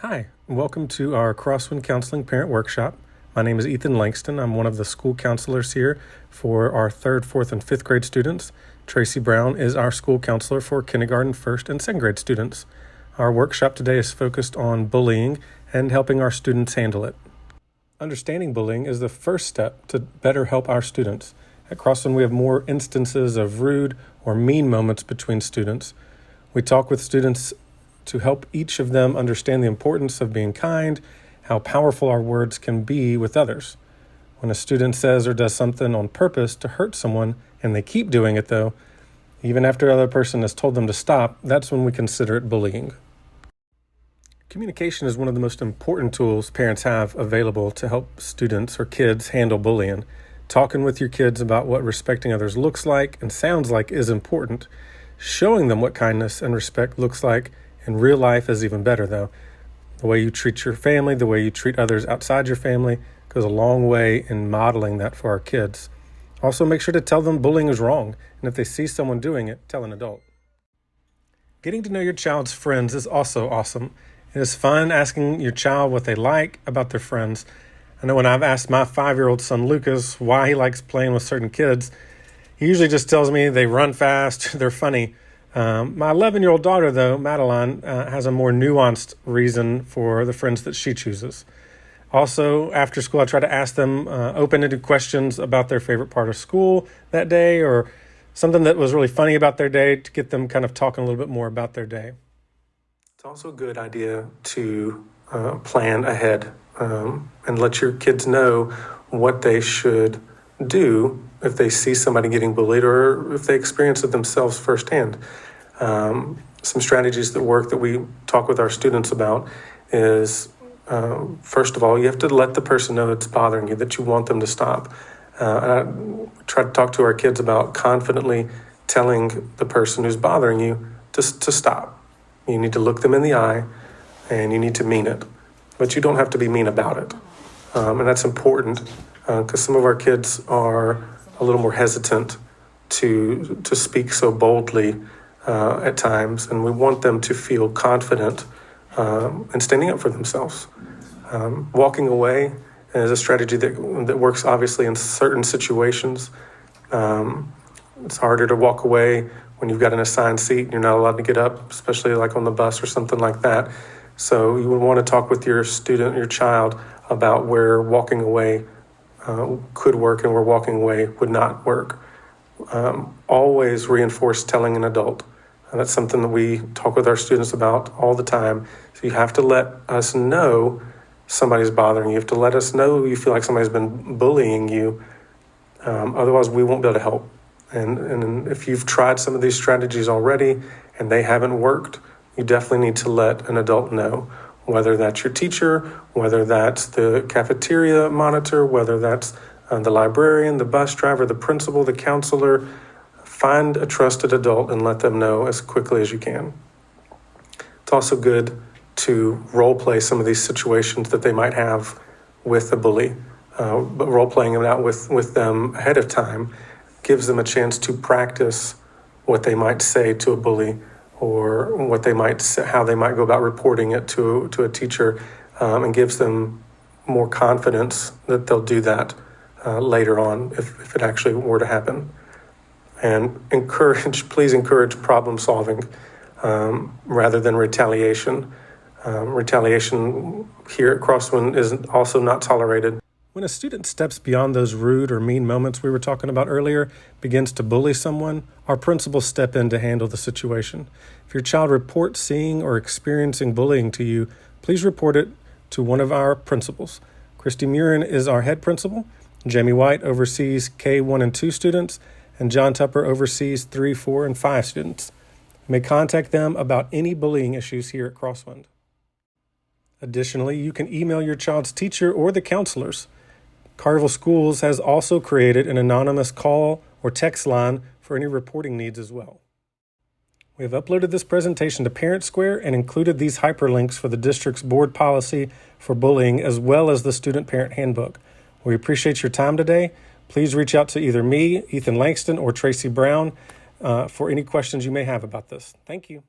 Hi, and welcome to our Crosswind Counseling Parent Workshop. My name is Ethan Langston. I'm one of the school counselors here for our 3rd, 4th, and 5th grade students. Tracy Brown is our school counselor for kindergarten, 1st, and 2nd grade students. Our workshop today is focused on bullying and helping our students handle it. Understanding bullying is the first step to better help our students. At Crosswind, we have more instances of rude or mean moments between students. We talk with students to help each of them understand the importance of being kind, how powerful our words can be with others. When a student says or does something on purpose to hurt someone and they keep doing it though, even after the other person has told them to stop, that's when we consider it bullying. Communication is one of the most important tools parents have available to help students or kids handle bullying. Talking with your kids about what respecting others looks like and sounds like is important. Showing them what kindness and respect looks like in real life is even better, though. The way you treat your family, the way you treat others outside your family goes a long way in modeling that for our kids. Also, make sure to tell them bullying is wrong, and if they see someone doing it, tell an adult. Getting to know your child's friends is also awesome. It is fun asking your child what they like about their friends. I know when I've asked my 5-year-old son Lucas why he likes playing with certain kids, he usually just tells me they run fast, they're funny. My 11-year-old daughter, though, Madeline, has a more nuanced reason for the friends that she chooses. Also, after school, I try to ask them open-ended questions about their favorite part of school that day or something that was really funny about their day to get them kind of talking a little bit more about their day. It's also a good idea to plan ahead and let your kids know what they should do if they see somebody getting bullied or if they experience it themselves firsthand. Some strategies that work that we talk with our students about is, first of all, you have to let the person know it's bothering you, that you want them to stop. I try to talk to our kids about confidently telling the person who's bothering you to stop. You need to look them in the eye and you need to mean it, but you don't have to be mean about it. And that's important because some of our kids are a little more hesitant to speak so boldly at times, and we want them to feel confident in standing up for themselves. Walking away is a strategy that works obviously in certain situations. It's harder to walk away when you've got an assigned seat and you're not allowed to get up, especially like on the bus or something like that. So you would want to talk with your student, your child, about where walking away could work and where walking away would not work. Always reinforce telling an adult. And that's something that we talk with our students about all the time. So you have to let us know somebody's bothering you. You have to let us know you feel like somebody's been bullying you. Otherwise, we won't be able to help. And if you've tried some of these strategies already and they haven't worked, you definitely need to let an adult know. Whether that's your teacher, whether that's the cafeteria monitor, whether that's the librarian, the bus driver, the principal, the counselor, find a trusted adult and let them know as quickly as you can. It's also good to role play some of these situations that they might have with a bully, but role playing them out with them ahead of time gives them a chance to practice what they might say to a bully or what they might say, how they might go about reporting it to a teacher, and gives them more confidence that they'll do that later on if it actually were to happen. And please encourage problem solving rather than retaliation. Retaliation here at Crosswind is also not tolerated. When a student steps beyond those rude or mean moments we were talking about earlier, begins to bully someone, our principals step in to handle the situation. If your child reports seeing or experiencing bullying to you, please report it to one of our principals. Christy Murin is our head principal. Jamie White oversees K1 and 2 students, and John Tupper oversees 3, 4, and 5 students. You may contact them about any bullying issues here at Crosswind. Additionally, you can email your child's teacher or the counselors. Carville Schools has also created an anonymous call or text line for any reporting needs as well. We have uploaded this presentation to Parent Square and included these hyperlinks for the district's board policy for bullying as well as the student parent handbook. We appreciate your time today. Please reach out to either me, Ethan Langston, or Tracy Brown for any questions you may have about this. Thank you.